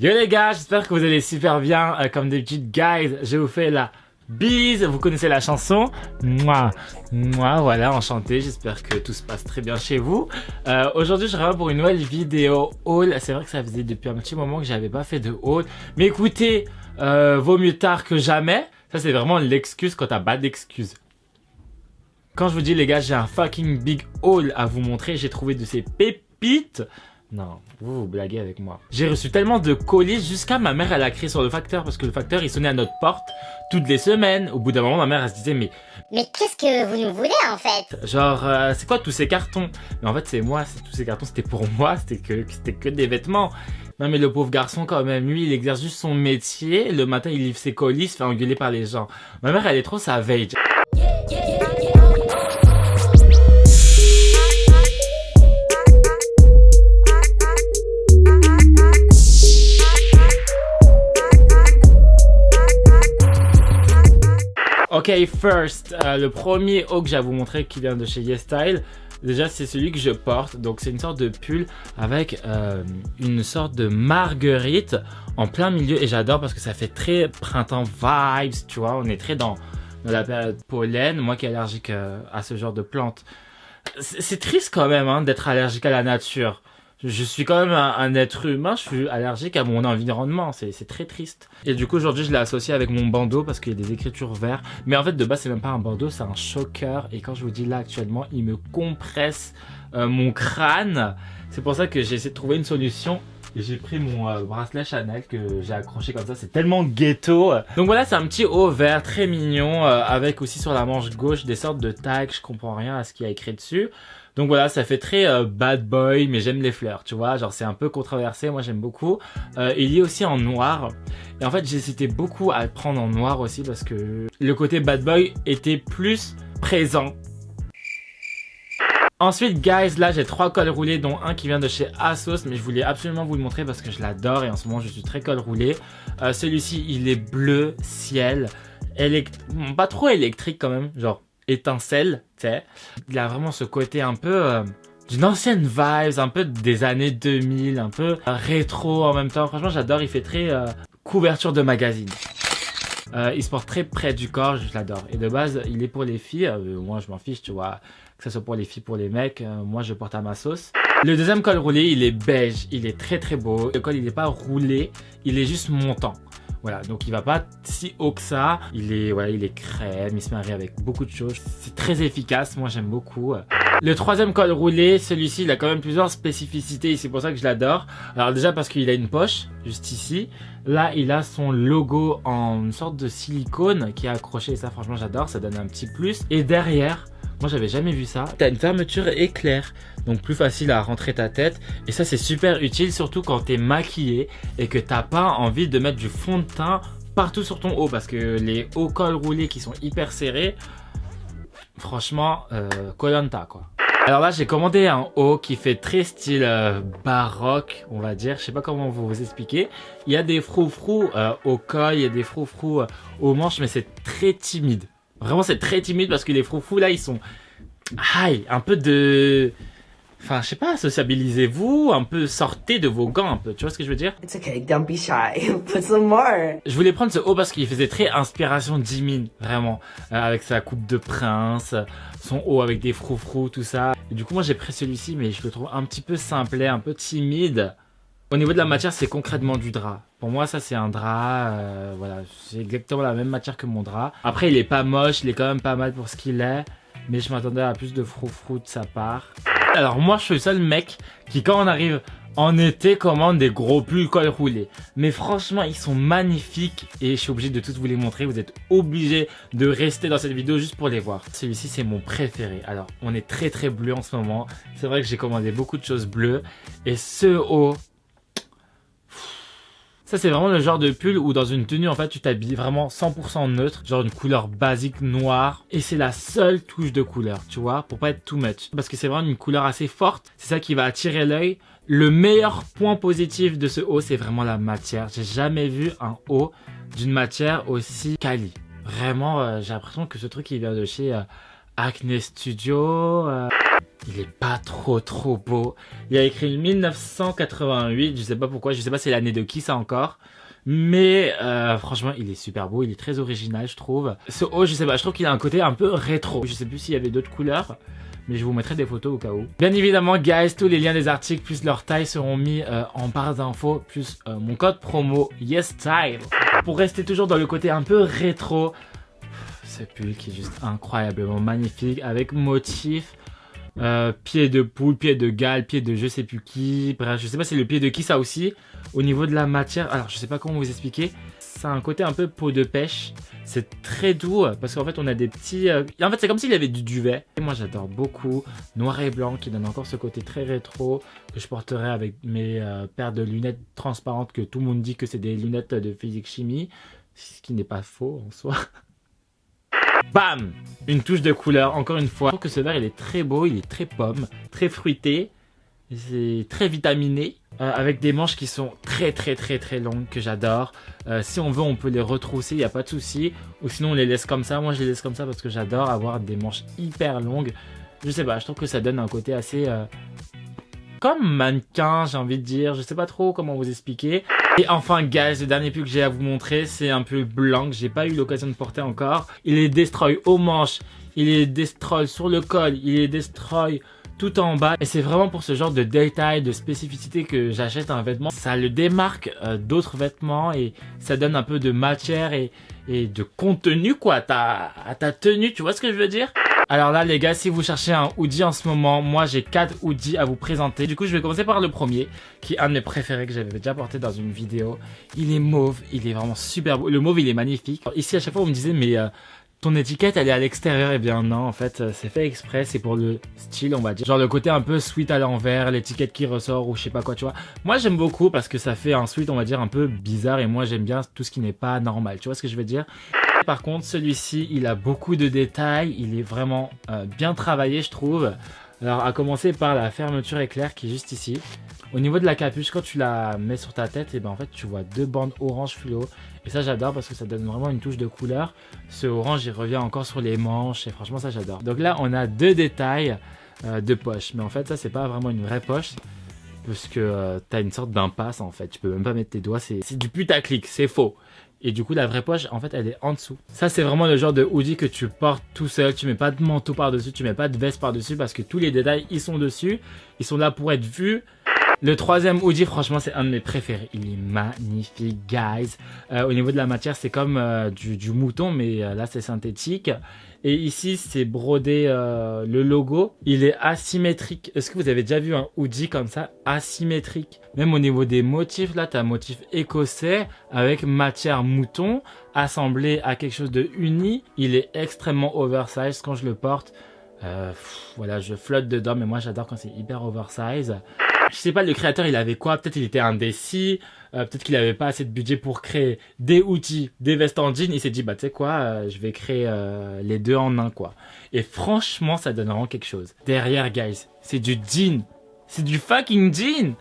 Yo les gars, j'espère que vous allez super bien. Comme d'habitude, guys, je vous fais la bise. Vous connaissez la chanson? Moi, voilà, enchanté. J'espère que tout se passe très bien chez vous. Aujourd'hui, je reviens pour une nouvelle vidéo haul. C'est vrai que ça faisait depuis un petit moment que j'avais pas fait de haul. Mais écoutez, vaut mieux tard que jamais. Ça, c'est vraiment l'excuse quand t'as pas d'excuse. Quand je vous dis les gars, j'ai un fucking big haul à vous montrer. J'ai trouvé de ces pépites. Non, vous blaguez avec moi. J'ai reçu tellement de colis jusqu'à ma mère elle a crié sur le facteur parce que le facteur il sonnait à notre porte toutes les semaines. Au bout d'un moment ma mère elle se disait mais qu'est-ce que vous nous voulez en fait? genre c'est quoi tous ces cartons? Mais en fait c'est moi, tous ces cartons c'était pour moi, c'était que des vêtements. Non mais le pauvre garçon quand même, lui il exerce juste son métier, le matin il livre ses colis, il se fait engueuler par les gens. Ma mère elle est trop savage. Ok, first, le premier haul que j'ai à vous montrer qui vient de chez YesStyle, déjà c'est celui que je porte, donc c'est une sorte de pull avec une sorte de marguerite en plein milieu et j'adore parce que ça fait très printemps vibes, tu vois, on est très dans la période pollen, moi qui est allergique à ce genre de plantes. C'est triste quand même hein, d'être allergique à la nature. Je suis quand même un être humain, je suis allergique à mon environnement, c'est très triste. Et du coup aujourd'hui je l'ai associé avec mon bandeau parce qu'il y a des écritures vertes. Mais en fait de base c'est même pas un bandeau, c'est un choker. Et quand je vous dis là actuellement, il me compresse mon crâne. C'est pour ça que j'ai essayé de trouver une solution. Et j'ai pris mon bracelet Chanel que j'ai accroché comme ça, c'est tellement ghetto. Donc voilà, c'est un petit haut vert très mignon avec aussi sur la manche gauche des sortes de tags, je comprends rien à ce qu'il y a écrit dessus. Donc voilà, ça fait très bad boy, mais j'aime les fleurs, tu vois, genre c'est un peu controversé, moi j'aime beaucoup. Il y a aussi en noir, et en fait j'hésitais beaucoup à le prendre en noir aussi parce que le côté bad boy était plus présent. Ensuite guys, là j'ai 3 cols roulés dont un qui vient de chez ASOS, mais je voulais absolument vous le montrer parce que je l'adore et en ce moment je suis très col roulé. Celui-ci il est bleu ciel, pas trop électrique quand même, genre étincelle, tu sais. Il a vraiment ce côté un peu d'une ancienne vibes, un peu des années 2000, un peu rétro en même temps. Franchement j'adore, il fait très couverture de magazine. Il se porte très près du corps, je l'adore. Et de base, il est pour les filles. Moi, je m'en fiche, tu vois. Que ce soit pour les filles, pour les mecs. Moi, je porte à ma sauce. Le deuxième col roulé, il est beige. Il est très très beau. Le col, il n'est pas roulé. Il est juste montant. Voilà, donc il va pas si haut que ça. Il est crème. Il se marie avec beaucoup de choses. C'est très efficace. Moi, j'aime beaucoup. Le troisième col roulé, celui-ci, il a quand même plusieurs spécificités et c'est pour ça que je l'adore. Alors déjà parce qu'il a une poche, juste ici. Là, il a son logo en une sorte de silicone qui est accroché et ça, franchement, j'adore. Ça donne un petit plus. Et derrière, moi, j'avais jamais vu ça. T'as une fermeture éclair, donc plus facile à rentrer ta tête. Et ça, c'est super utile, surtout quand t'es maquillé et que t'as pas envie de mettre du fond de teint partout sur ton haut parce que les hauts cols roulés qui sont hyper serrés, franchement, Koh-Lanta quoi. Alors là j'ai commandé un haut qui fait très style baroque on va dire, je sais pas comment vous expliquer. Il y a des froufrous au col, il y a des froufrous aux manches mais c'est très timide. Vraiment c'est très timide parce que les froufrous là ils sont high, un peu de... Enfin, je sais pas, sociabilisez-vous, un peu, sortez de vos gants un peu, tu vois ce que je veux dire? It's okay, don't be shy, put some more. Je voulais prendre ce haut parce qu'il faisait très inspiration Jimin, vraiment, avec sa coupe de prince, son haut avec des froufrous, tout ça. Et du coup, moi j'ai pris celui-ci, mais je le trouve un petit peu simplet, un peu timide. Au niveau de la matière, c'est concrètement du drap. Pour moi, ça c'est un drap, voilà, c'est exactement la même matière que mon drap. Après, il est pas moche, il est quand même pas mal pour ce qu'il est, mais je m'attendais à plus de froufrous de sa part. Alors moi je suis le seul mec qui quand on arrive en été commande des gros pulls col roulé. Mais franchement ils sont magnifiques et je suis obligé de tous vous les montrer. Vous êtes obligés de rester dans cette vidéo juste pour les voir. Celui-ci c'est mon préféré. Alors on est très très bleu en ce moment. C'est vrai que j'ai commandé beaucoup de choses bleues. Et ce haut... Ça c'est vraiment le genre de pull où dans une tenue en fait tu t'habilles vraiment 100% neutre, genre une couleur basique noire et c'est la seule touche de couleur, tu vois, pour pas être too much. Parce que c'est vraiment une couleur assez forte, c'est ça qui va attirer l'œil. Le meilleur point positif de ce haut c'est vraiment la matière. J'ai jamais vu un haut d'une matière aussi quali. Vraiment j'ai l'impression que ce truc il vient de chez Acne Studio. Il est pas trop beau. Il a écrit 1988, je sais pas pourquoi, je sais pas c'est l'année de qui ça encore. Mais franchement, il est super beau, il est très original, je trouve. Ce haut, je sais pas, je trouve qu'il a un côté un peu rétro. Je sais plus s'il y avait d'autres couleurs, mais je vous mettrai des photos au cas où. Bien évidemment, guys, tous les liens des articles plus leur taille seront mis en barre d'infos, plus mon code promo YesStyle. Pour rester toujours dans le côté un peu rétro, ce pull qui est juste incroyablement magnifique, avec motif. Pied de poule, pied de gale, pied de je sais plus qui, bref, je sais pas c'est le pied de qui ça aussi. Au niveau de la matière, alors je sais pas comment vous expliquer, ça a un côté un peu peau de pêche, c'est très doux parce qu'en fait on a des petits, en fait c'est comme s'il y avait du duvet. Et moi j'adore beaucoup, noir et blanc qui donne encore ce côté très rétro que je porterai avec mes paires de lunettes transparentes que tout le monde dit que c'est des lunettes de physique chimie, ce qui n'est pas faux en soi. Bam! Une touche de couleur, encore une fois. Je trouve que ce vert il est très beau, il est très pomme, très fruité, c'est très vitaminé, avec des manches qui sont très longues que j'adore. Si on veut on peut les retrousser, il n'y a pas de souci, ou sinon on les laisse comme ça. Moi je les laisse comme ça parce que j'adore avoir des manches hyper longues. Je sais pas, je trouve que ça donne un côté assez... comme mannequin, j'ai envie de dire, je sais pas trop comment vous expliquer. Et enfin guys, le dernier pull que j'ai à vous montrer, c'est un pull blanc que j'ai pas eu l'occasion de porter encore. Il est destroy aux manches, il est destroy sur le col, il est destroy tout en bas. Et c'est vraiment pour ce genre de détail, de spécificité que j'achète un vêtement. Ça le démarque d'autres vêtements et ça donne un peu de matière et de contenu quoi à ta tenue, tu vois ce que je veux dire? Alors là les gars, si vous cherchez un hoodie en ce moment, moi j'ai 4 hoodies à vous présenter. Du coup je vais commencer par le premier, qui est un de mes préférés que j'avais déjà porté dans une vidéo. Il est mauve, il est vraiment super beau. Le mauve il est magnifique. Alors, ici à chaque fois on me disait mais ton étiquette elle est à l'extérieur. Et bien non, en fait c'est fait exprès, c'est pour le style on va dire. Genre le côté un peu sweat à l'envers, l'étiquette qui ressort ou je sais pas quoi tu vois. Moi j'aime beaucoup parce que ça fait un sweat on va dire un peu bizarre et moi j'aime bien tout ce qui n'est pas normal, tu vois ce que je veux dire. Par contre celui-ci il a beaucoup de détails, il est vraiment bien travaillé je trouve. Alors à commencer par la fermeture éclair qui est juste ici. Au niveau de la capuche, quand tu la mets sur ta tête, et ben en fait tu vois deux bandes orange fluo. Et ça j'adore parce que ça donne vraiment une touche de couleur. Ce orange il revient encore sur les manches et franchement ça j'adore. Donc là on a deux détails de poche. Mais en fait ça c'est pas vraiment une vraie poche. Parce que t'as une sorte d'impasse en fait. Tu peux même pas mettre tes doigts, c'est du putaclic, c'est faux. Et du coup la vraie poche en fait elle est en dessous. Ça c'est vraiment le genre de hoodie que tu portes tout seul. Tu mets pas de manteau par dessus, tu mets pas de veste par dessus. Parce que tous les détails ils sont dessus. Ils sont là pour être vus. Le troisième hoodie franchement c'est un de mes préférés. Il est magnifique guys. Au niveau de la matière c'est comme du mouton. Mais là c'est synthétique. Et ici c'est brodé le logo. Il est asymétrique. Est-ce que vous avez déjà vu un hoodie comme ça asymétrique? Même au niveau des motifs, là tu as un motif écossais avec matière mouton assemblé à quelque chose de uni. Il est extrêmement oversize quand je le porte. Voilà, je flotte dedans mais moi j'adore quand c'est hyper oversize. Je sais pas le créateur il avait quoi, peut-être il était indécis, peut-être qu'il avait pas assez de budget pour créer des outils, des vestes en jean. Il s'est dit bah tu sais quoi, je vais créer les deux en un quoi. Et franchement ça donne vraiment quelque chose. Derrière guys, c'est du jean, c'est du fucking jean.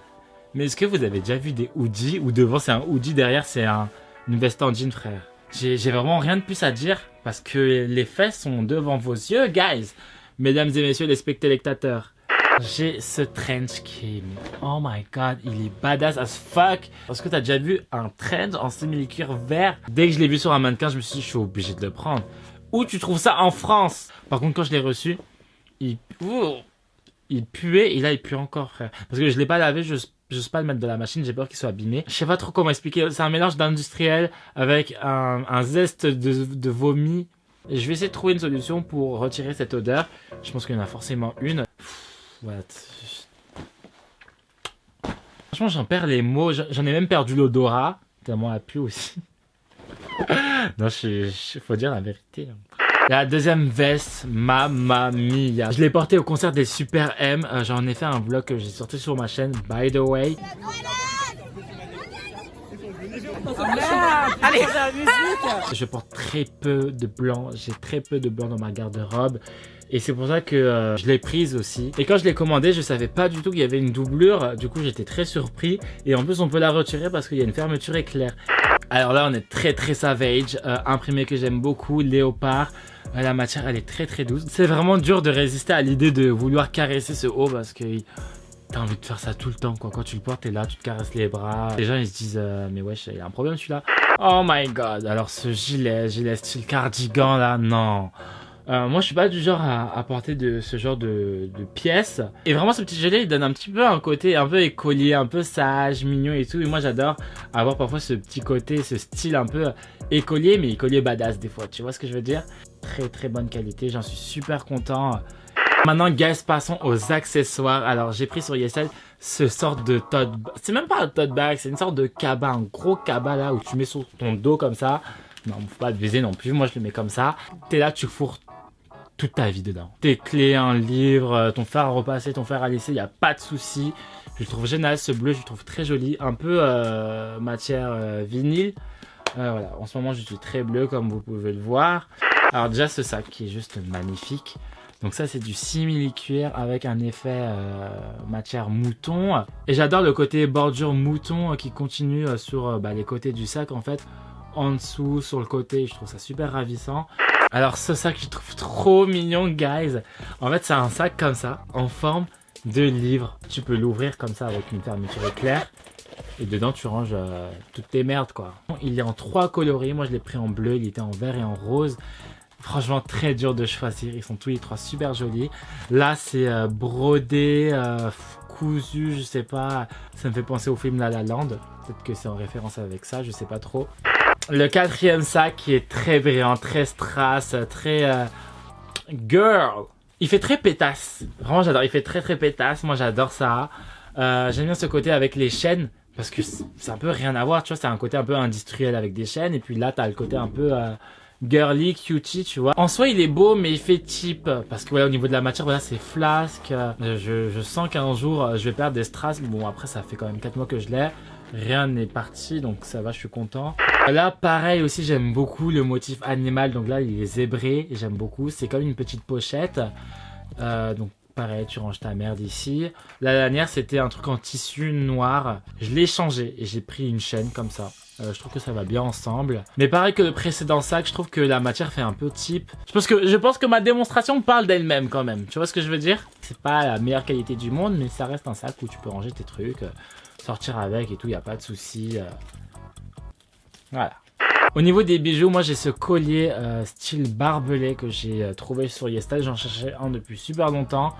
Mais est-ce que vous avez déjà vu des hoodies où devant c'est un hoodie, derrière c'est une veste en jean frère? J'ai vraiment rien de plus à dire parce que les faits sont devant vos yeux guys. Mesdames et messieurs les spectateurs. J'ai ce trench qui est... Oh my god, il est badass as fuck. Est-ce que t'as déjà vu un trench en simili-cuir vert? Dès que je l'ai vu sur un mannequin, je me suis dit, je suis obligé de le prendre. Où tu trouves ça en France? Par contre, quand je l'ai reçu, il puait et là, il pue encore, frère. Parce que je l'ai pas lavé, je n'ose pas le mettre dans la machine, j'ai peur qu'il soit abîmé. Je sais pas trop comment expliquer. C'est un mélange d'industriel avec un zeste de vomi. Et je vais essayer de trouver une solution pour retirer cette odeur. Je pense qu'il y en a forcément une. What? Franchement j'en perds les mots, j'en ai même perdu l'odorat, tellement elle pue aussi. Non faut dire la vérité. La deuxième veste, Mamma Mia. Je l'ai portée au concert des Super M, j'en ai fait un vlog que j'ai sorti sur ma chaîne by the way. Allez. Je porte très peu de blanc, j'ai très peu de blanc dans ma garde-robe. Et c'est pour ça que je l'ai prise aussi. Et quand je l'ai commandée, je savais pas du tout qu'il y avait une doublure. Du coup, j'étais très surpris. Et en plus, on peut la retirer parce qu'il y a une fermeture éclair. Alors là, on est très savage. Imprimé que j'aime beaucoup, léopard. La matière, elle est très douce. C'est vraiment dur de résister à l'idée de vouloir caresser ce haut parce que t'as envie de faire ça tout le temps, quoi. Quand tu le portes, t'es là, tu te caresses les bras. Les gens, ils se disent, mais wesh, il y a un problème celui-là. Oh my god. Alors ce gilet style cardigan là, non. Moi je suis pas du genre à porter ce genre de pièces. Et vraiment ce petit gilet il donne un petit peu un côté un peu écolier, un peu sage, mignon et tout. Et moi j'adore avoir parfois ce petit côté, ce style un peu écolier, mais écolier badass des fois. Tu vois ce que je veux dire? Très bonne qualité, j'en suis super content. Maintenant guys, passons aux accessoires. Alors j'ai pris sur YesStyle ce sort de tote bag. C'est même pas un tote bag, c'est une sorte de cabas, un gros cabas là où tu mets sur ton dos comme ça. Non, faut pas abuser non plus, moi je le mets comme ça. T'es là, tu fourres toute ta vie dedans. Tes clés, un livre, ton fer à repasser, ton fer à laisser, il n'y a pas de souci. Je le trouve génial, ce bleu, je le trouve très joli. Un peu matière vinyle. Voilà, en ce moment je suis très bleu comme vous pouvez le voir. Alors déjà ce sac qui est juste magnifique. Donc ça c'est du simili cuir avec un effet matière mouton. Et j'adore le côté bordure mouton qui continue sur les côtés du sac en fait. En dessous, sur le côté, je trouve ça super ravissant. Alors ce sac je trouve trop mignon guys. En fait c'est un sac comme ça en forme de livre. Tu peux l'ouvrir comme ça avec une fermeture éclair. Et dedans tu ranges toutes tes merdes quoi. Il est en 3 coloris. Moi je l'ai pris en bleu, il était en vert et en rose. Franchement très dur de choisir. Ils sont tous les 3 super jolis. Là c'est brodé, cousu, je sais pas. Ça me fait penser au film La La Land. Peut-être que c'est en référence avec ça, je sais pas trop. Le 4e sac qui est très brillant, très strass, très girl. Il fait très pétasse. Vraiment j'adore, il fait très pétasse. Moi j'adore ça. J'aime bien ce côté avec les chaînes. Parce que c'est un peu rien à voir, tu vois. C'est un côté un peu industriel avec des chaînes. Et puis là t'as le côté un peu girly, cutie, tu vois. En soi il est beau mais il fait cheap. Parce que voilà, au niveau de la matière, voilà, c'est flasque. Je sens qu'un jour je vais perdre des strass. Bon après ça fait quand même 4 mois que je l'ai. Rien n'est parti donc ça va, je suis content. Là pareil aussi j'aime beaucoup le motif animal, donc là il est zébré, j'aime beaucoup, c'est comme une petite pochette. Donc pareil tu ranges ta merde ici. La dernière c'était un truc en tissu noir, je l'ai changé et j'ai pris une chaîne comme ça. Je trouve que ça va bien ensemble. Mais pareil que le précédent sac, je trouve que la matière fait un peu cheap. Je pense que ma démonstration parle d'elle-même quand même, tu vois ce que je veux dire? C'est pas la meilleure qualité du monde mais ça reste un sac où tu peux ranger tes trucs, sortir avec et tout, y a pas de souci. Voilà. Au niveau des bijoux, moi j'ai ce collier style barbelé que j'ai trouvé sur YesStyle. J'en cherchais un depuis super longtemps.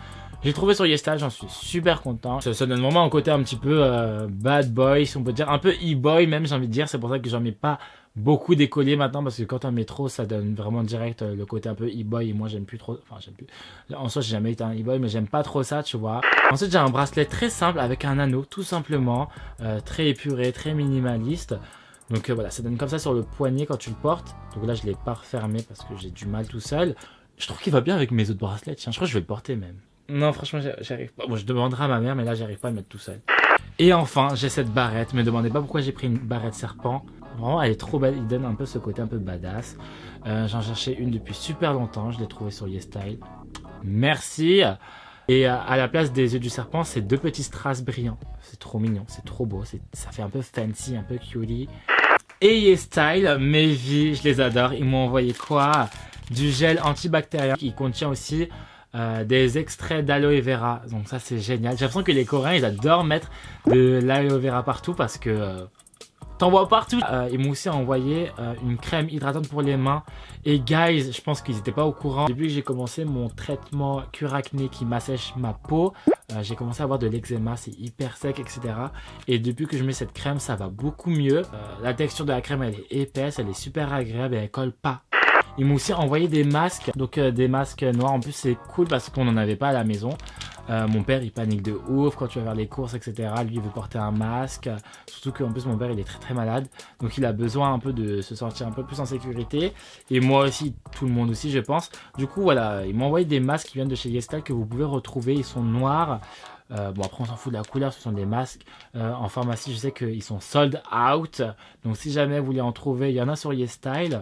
J'ai trouvé sur YesStyle, j'en suis super content. Ça donne vraiment un côté un petit peu bad boy, si on peut dire, un peu e-boy même, j'ai envie de dire. C'est pour ça que j'en mets pas beaucoup des colliers maintenant, parce que quand on met trop, ça donne vraiment direct le côté un peu e-boy. Et moi j'aime plus trop, enfin j'aime plus. En soi j'ai jamais été un e-boy, mais j'aime pas trop ça, tu vois. Ensuite j'ai un bracelet très simple avec un anneau, tout simplement, très épuré, très minimaliste. Donc voilà, ça donne comme ça sur le poignet quand tu le portes. Donc là je l'ai pas refermé parce que j'ai du mal tout seul. Je trouve qu'il va bien avec mes autres bracelets, tiens, je crois que je vais le porter même. Non franchement j'arrive pas, bon je demanderai à ma mère mais là j'arrive pas à le mettre tout seul. Et enfin j'ai cette barrette, me demandez pas pourquoi j'ai pris une barrette serpent. Vraiment elle est trop belle, il donne un peu ce côté un peu badass. J'en cherchais une depuis super longtemps, je l'ai trouvée sur YesStyle. Merci. Et à la place des yeux du serpent, c'est 2 petits strass brillants. C'est trop mignon, c'est trop beau, ça fait un peu fancy, un peu cutie. Et YesStyle, mes vies, je les adore. Ils m'ont envoyé quoi? Du gel antibactérien qui contient aussi des extraits d'aloe vera. Donc ça c'est génial. J'ai l'impression que les Coréens ils adorent mettre de l'aloe vera partout parce que t'en vois partout. Ils m'ont aussi envoyé une crème hydratante pour les mains. Et guys, je pense qu'ils n'étaient pas au courant. Depuis que j'ai commencé mon traitement cure acné qui m'assèche ma peau, j'ai commencé à avoir de l'eczéma, c'est hyper sec, etc. Et depuis que je mets cette crème, ça va beaucoup mieux. La texture de la crème, elle est épaisse, elle est super agréable et elle colle pas. Ils m'ont aussi envoyé des masques, donc des masques noirs. En plus, c'est cool parce qu'on n'en avait pas à la maison. Mon père, il panique de ouf quand tu vas faire les courses, etc. Lui, il veut porter un masque. Surtout qu'en plus, mon père, il est très malade. Donc, il a besoin un peu de se sentir un peu plus en sécurité. Et moi aussi, tout le monde aussi, je pense. Du coup, voilà, ils m'ont envoyé des masques qui viennent de chez YesStyle que vous pouvez retrouver. Ils sont noirs. Bon, après, on s'en fout de la couleur. Ce sont des masques. En pharmacie, je sais qu'ils sont sold out. Donc, si jamais vous voulez en trouver, il y en a sur YesStyle.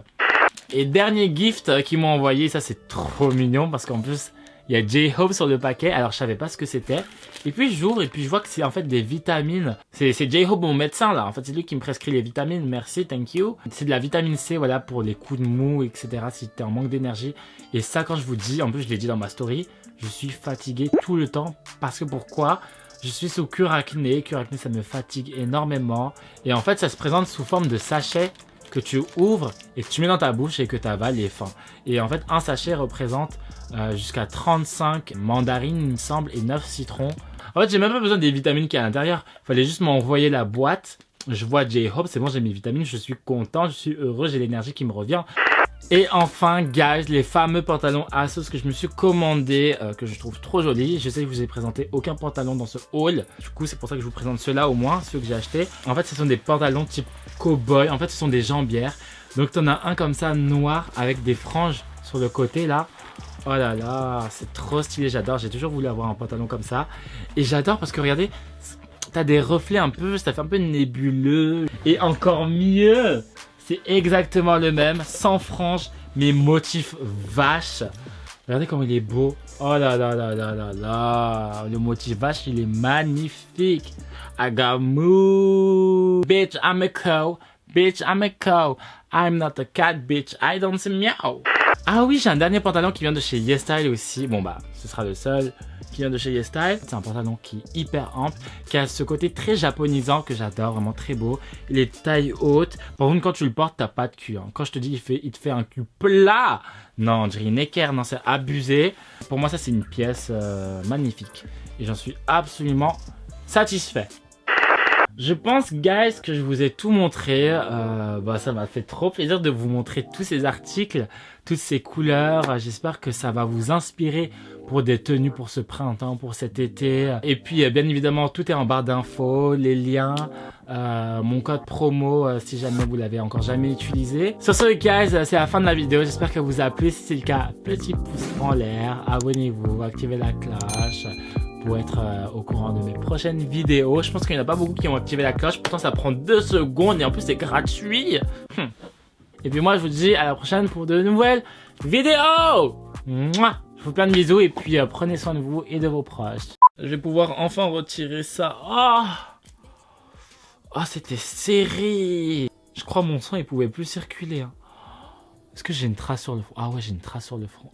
Et dernier gift qu'ils m'ont envoyé, ça c'est trop mignon parce qu'en plus Il y a J-Hope sur le paquet, alors je savais pas ce que c'était. Et puis j'ouvre et puis je vois que c'est en fait des vitamines. C'est J-Hope, mon médecin là. En fait, c'est lui qui me prescrit les vitamines. Merci, thank you. C'est de la vitamine C, voilà, pour les coups de mou, etc. Si t'es en manque d'énergie. Et ça, quand je vous dis, en plus je l'ai dit dans ma story, je suis fatigué tout le temps. Parce que pourquoi ? Je suis sous cure acné. Cure acné, ça me fatigue énormément. Et en fait, ça se présente sous forme de sachet que tu ouvres et que tu mets dans ta bouche et que tu avales les fins. Et en fait, un sachet représente jusqu'à 35 mandarines, il me semble, et 9 citrons. En fait, j'ai même pas besoin des vitamines qu'il y a à l'intérieur. Il fallait juste m'envoyer la boîte. Je vois J-Hope, c'est bon, j'ai mes vitamines, je suis content, je suis heureux, j'ai l'énergie qui me revient. Et enfin, guys, les fameux pantalons ASOS que je me suis commandé, que je trouve trop jolis. Je sais que je vous ai présenté aucun pantalon dans ce haul. Du coup, c'est pour ça que je vous présente ceux-là au moins, ceux que j'ai achetés. En fait, ce sont des pantalons type cowboy. En fait, ce sont des jambières. Donc, t'en as un comme ça, noir, avec des franges sur le côté, là. Oh là là, c'est trop stylé, j'adore. J'ai toujours voulu avoir un pantalon comme ça. Et j'adore parce que, regardez, t'as des reflets un peu, ça fait un peu nébuleux. Et encore mieux, c'est exactement le même, sans franges, mais motif vache. Regardez comme il est beau. Oh là là là là là là. Le motif vache, il est magnifique. I got moo. Bitch, I'm a cow. Bitch, I'm a cow. I'm not a cat, bitch. I don't say meow. Ah oui, j'ai un dernier pantalon qui vient de chez YesStyle aussi. Bon bah, ce sera le seul qui vient de chez YesStyle. C'est un pantalon qui est hyper ample, qui a ce côté très japonisant que j'adore, vraiment très beau. Il est taille haute. Par contre, quand tu le portes, t'as pas de cul. Hein. Quand je te dis, il te fait un cul plat. Non, on dirait une équerre, non, c'est abusé. Pour moi, ça, c'est une pièce magnifique. Et j'en suis absolument satisfait. Je pense, guys, que je vous ai tout montré. Ça m'a fait trop plaisir de vous montrer tous ces articles, toutes ces couleurs. J'espère que ça va vous inspirer pour des tenues pour ce printemps, pour cet été. Et puis, bien évidemment, tout est en barre d'infos, les liens, mon code promo si jamais vous l'avez encore jamais utilisé. Sur ce, guys, c'est la fin de la vidéo. J'espère que vous a plu. Si c'est le cas, petit pouce en l'air, abonnez-vous, activez la cloche pour être au courant de mes prochaines vidéos. Je pense qu'il n'y en a pas beaucoup qui ont activé la cloche. Pourtant, ça prend 2 secondes et en plus, c'est gratuit. Et puis moi, je vous dis à la prochaine pour de nouvelles vidéos. Mouah, je vous fais plein de bisous et puis prenez soin de vous et de vos proches. Je vais pouvoir enfin retirer ça. Oh, c'était serré. Je crois mon sang, il pouvait plus circuler. Hein. Est-ce que j'ai une trace sur le front? Ah ouais, j'ai une trace sur le front.